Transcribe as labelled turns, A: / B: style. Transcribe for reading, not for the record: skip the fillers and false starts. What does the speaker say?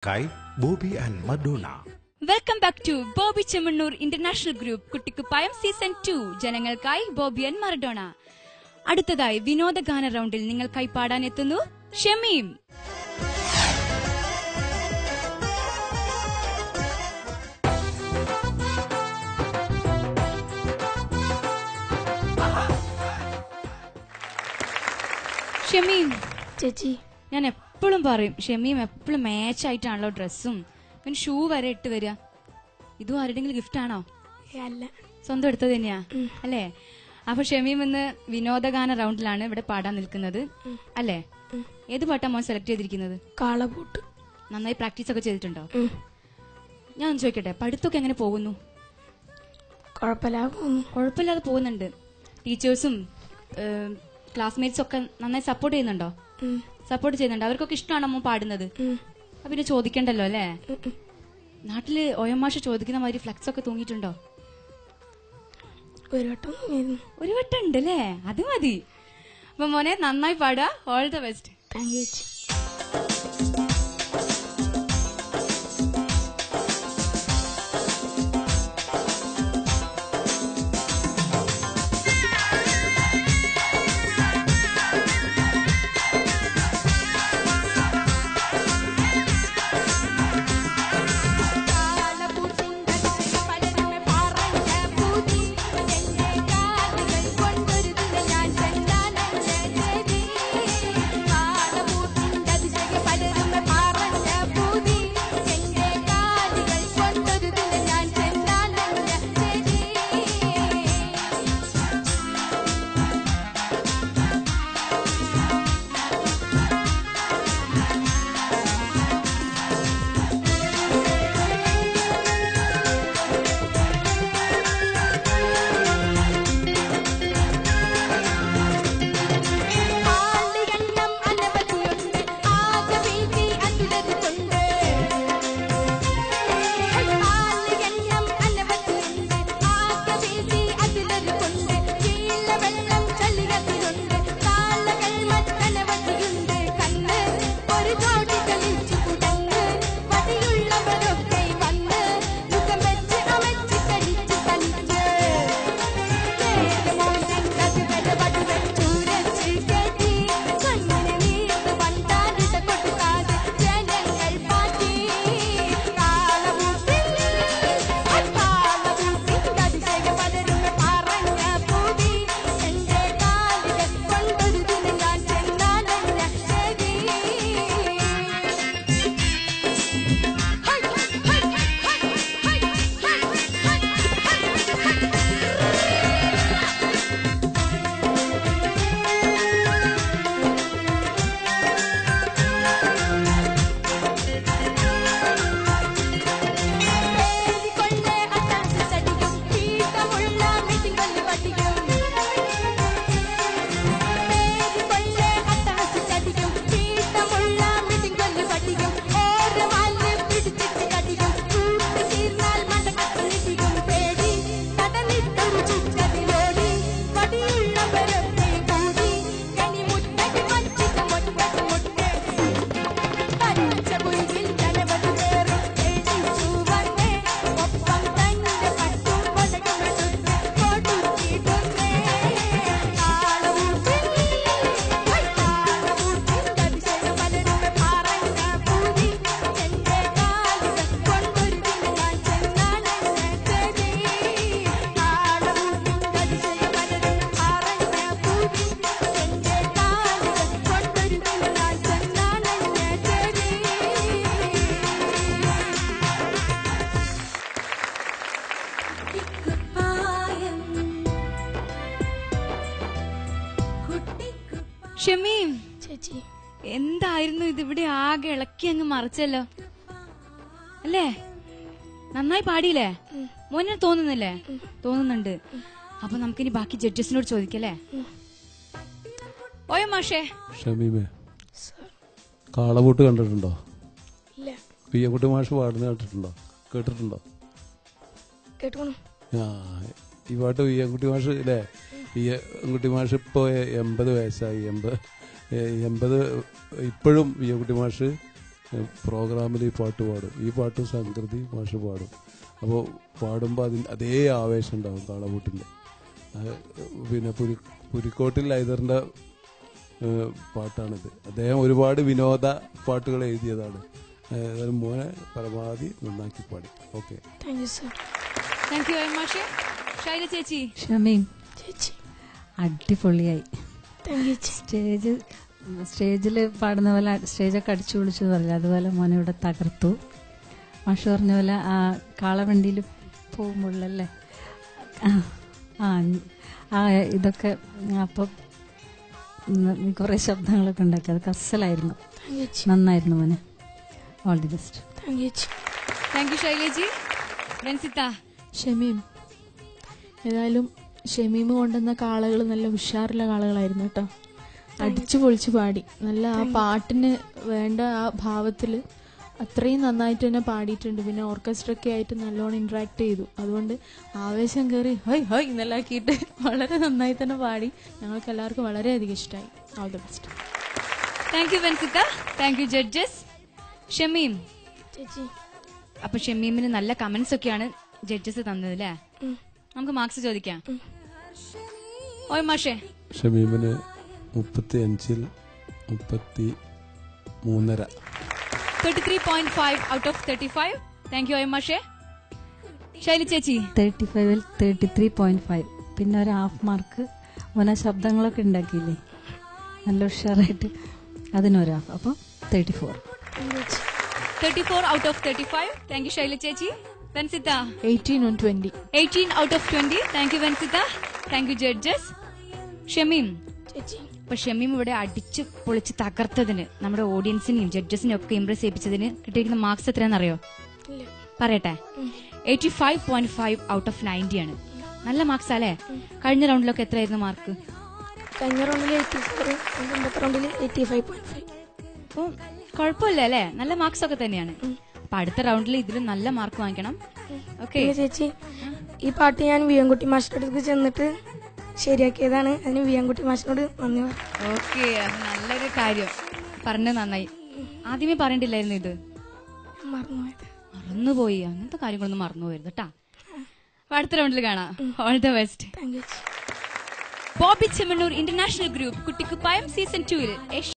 A: Kai, Bobby and Madonna.
B: Welcome back to Bobby Chemmanur international group Kuttikuppayam season 2 ജനങ്ങൾക്കായി Bobby and Maradona. അടുത്തതായി വിനോദഗാന റൗണ്ടിൽ നിങ്ങൾക്കായി പാടാൻ എത്തുന്നു ഷമീം. ഷമീം
C: ചേച്ചി,
B: ഞാൻ എപ്പോഴും പറയും ഷമീം എപ്പോഴും മാച്ച് ആയിട്ടാണല്ലോ ഡ്രസ്സും പിന്നെ ഷൂ വരെ ഇട്ട് വരിക. ഇതും ആരുടെങ്കിലും ഗിഫ്റ്റ് ആണോ?
C: അല്ല,
B: സ്വന്തം എടുത്തത് തന്നെയാ അല്ലേ? അപ്പൊ ഷമീം ഇന്ന് വിനോദഗാന റൗണ്ടിലാണ് ഇവിടെ പാടാൻ നിൽക്കുന്നത് അല്ലേ? ഏത് പാട്ടാ മോൻ സെലക്ട് ചെയ്തിരിക്കുന്നത്?
C: കാളപൂട്ട്.
B: നന്നായി പ്രാക്ടീസ് ഒക്കെ ചെയ്തിട്ടുണ്ടോ? ഞാൻ ഒന്ന് ചോദിക്കട്ടെ, പഠിത്തമൊക്കെ എങ്ങനെ പോകുന്നു? കുഴപ്പമില്ലാതെ പോകുന്നുണ്ട്. ടീച്ചേഴ്സും ക്ലാസ്മേറ്റ്സും ഒക്കെ നന്നായി സപ്പോർട്ട് ചെയ്യുന്നുണ്ടോ? സപ്പോർട്ട് ചെയ്യുന്നുണ്ട്. അവർക്കൊക്കെ ഇഷ്ടമാണോ മോൻ പാടുന്നത്? അപ്പൊ പിന്നെ ചോദിക്കണ്ടല്ലോ അല്ലേ? നാട്ടില് ഒയമാഷ ചോദിക്കുന്ന മാതിരി ഫ്ലെക്സ് ഒക്കെ തൂങ്ങിയിട്ടുണ്ടോ? ഒരു വട്ടം ഉണ്ട് അല്ലേ? അത് മതി. അപ്പൊ മോനെ നന്നായി പാടുക. All the best.
C: Thank you ചേച്ചി.
B: ഷമീം
C: ചേച്ചി,
B: എന്തായിരുന്നു ഇതിവിടെ ആകെ ഇളക്കി അങ്ങ് മറിച്ചല്ലോ അല്ലേ? നന്നായി പാടിയില്ലേ? മോനെ തോന്നുന്നില്ലേ? തോന്നുന്നുണ്ട്. അപ്പൊ നമുക്കിനി ബാക്കി ജഡ്ജസിനോട് ചോദിക്കല്ലേ? ഓയോ മാഷേ.
D: ഷമീമേ, കാളപൂട്ട് കണ്ടിട്ടുണ്ടോ?
C: ഇല്ല.
D: പിയ്യക്കുട്ടി മാഷ് പാടുന്ന കേട്ടിട്ടുണ്ടോ?
C: കേട്ടോ?
D: ഈ പാട്ട് പിയ്യക്കുട്ടി മാഷ് അല്ലേ? പിയ്യക്കുട്ടി മാഷ് ഇപ്പോ 80 വയസ്സായി. 80 ഇപ്പോഴും പിയ്യക്കുട്ടി മാഷ് പ്രോഗ്രാമിൽ ഈ പാട്ട് പാടും. ഈ പാട്ടും സംകൃതി മാഷ് പാടും. അപ്പോൾ പാടുമ്പോൾ അതേ ആവേശം ഉണ്ടാവും കാളപൂട്ടിൻ്റെ. പിന്നെ പുലിക്കോട്ടിൽ ഹൈദറിൻ്റെ പാട്ടാണിത്. അദ്ദേഹം ഒരുപാട് വിനോദ പാട്ടുകൾ എഴുതിയതാണ്. മോനെ പരമാവധി നന്നാക്കി പാടി. Okay,
C: thank you sir.
B: Thank you മാഷേ. ഷൈല ചേച്ചി.
E: ഷമീം
C: ചേച്ചി
E: അടിപൊളിയായി.
C: താങ്ക് യു ചേച്ചി.
E: സ്റ്റേജിൽ പാടുന്ന പോലെ സ്റ്റേജൊക്കെ അടിച്ചു പൊളിച്ചു പറയില്ല, അതുപോലെ മോനെ ഇവിടെ തകർത്തു. മാഷ് പറഞ്ഞ പോലെ ആ കാളവണ്ടിയിൽ പോകുമ്പോഴല്ലേ ആ ഇതൊക്കെ അപ്പം കുറേ ശബ്ദങ്ങളൊക്കെ ഉണ്ടാക്കി. അത് കസലായിരുന്നു, നന്നായിരുന്നു മോനെ. All the best.
C: Thank you ചേച്ചി.
B: Thank you Shailaji. ബെൻസിത്ത.
F: ഷമീം, ഏതായാലും ഷമീം കൊണ്ടുവന്ന കാളകൾ നല്ല ഉഷാറുള്ള കാളകളായിരുന്നു കേട്ടോ. അടിച്ചു പൊളിച്ച് പാടി. നല്ല ആ പാട്ടിന് വേണ്ട ആ ഭാവത്തിൽ അത്രയും നന്നായിട്ട് തന്നെ പാടിയിട്ടുണ്ട്. പിന്നെ ഓർക്കസ്ട്ര ഒക്കെ ആയിട്ട് നല്ലോണം ഇന്ററാക്ട് ചെയ്തു. അതുകൊണ്ട് ആവേശം കയറി ഹൈ ഹൈ എന്നെല്ലാക്കിയിട്ട് വളരെ നന്നായി തന്നെ പാടി. ഞങ്ങൾക്ക് എല്ലാവർക്കും വളരെയധികം ഇഷ്ടമായി. All the best.
B: Thank you ബെൻസിത്ത. Thank you judges. ഷമീം
C: ചേച്ചി.
B: അപ്പൊ ഷമീമിന് നല്ല കമന്റ്സ് ഒക്കെയാണ് ജഡ്ജസ് തന്നത് അല്ലേ? നമുക്ക് മാർക്സ് ചോദിക്കാം. ഓയ് മാഷേ.
D: ഷമീമിന് 35-ൽ 33.5.
B: 33.5 ഔട്ട് ഓഫ് 35. താങ്ക് യു ഓയ് മാഷേ. ശൈലി ചേച്ചി.
E: 35-ൽ 33.5. പിന്നെ ഒരു ഹാഫ് മാർക്ക് മോനെ ശബ്ദങ്ങളൊക്കെ ഉണ്ടാക്കിയില്ലേ, നല്ല ഉഷാറായിട്ട്, അതിനൊരു ഹാഫ്. അപ്പം 34.
B: 34 out of 35. Thank you Shaili ചേച്ചി. ബെൻസിത്ത.
F: 18 on 20.
B: 18 out of 20. Thank you ബെൻസിത്ത. Thank you judges. ഷമീം.
C: ചേച്ചി.
B: അപ്പൊ ഷമീം ഇവിടെ അടിച്ച് പൊളിച്ച് തകർത്തതിന്, നമ്മുടെ ഓഡിയൻസിനെയും ജഡ്ജസിനെയും ഒക്കെ ഇംപ്രസ് ചെയ്യിപ്പിച്ചതിന് കിട്ടിയിരിക്കുന്ന മാർക്സ് എത്രയാണെന്നറിയോ? പറയട്ടെ. 85.5 ഔട്ട് ഓഫ് 90 ആണ്. നല്ല മാർക്സ് അല്ലേ? കഴിഞ്ഞ റൗണ്ടിലൊക്കെ എത്രയായിരുന്നു മാർക്ക്?
C: കഴിഞ്ഞ റൗണ്ടിൽ 84, മുമ്പത്തെ റൗണ്ടിൽ 85.5.
B: അപ്പൊ കുഴപ്പമില്ല അല്ലേ? നല്ല മാർക്സ് ഒക്കെ തന്നെയാണ്. അപ്പൊ അടുത്ത റൗണ്ടിൽ ഇതിലും നല്ല മാർക്ക് വാങ്ങിക്കണം. ഓക്കെ
C: ചേച്ചി, ഈ പാട്ട് ഞാൻ വിയൻകുട്ടി മാഷിന്റെ അടുത്ത് ചെന്നിട്ട് ശരിയാക്കിയതാണ്. അതിന് വിയൻകുട്ടി മാഷിനോട് നന്ദി പറഞ്ഞു.
B: ഓക്കെ, അത് നല്ലൊരു കാര്യം പറഞ്ഞത് നന്നായി. ആദ്യമേ പറയണ്ടില്ലായിരുന്നു ഇത്?
C: മറന്നുപോയത്.
B: മറന്നുപോയി. അങ്ങനത്തെ കാര്യങ്ങളൊന്നും മറന്നുപോയിരുന്നു കേട്ടാ. അടുത്ത റൗണ്ടിൽ കാണാം. All the best.
C: Thank you.
B: Bobby Chemmanur international group Kuttikuppayam season 2-ൽ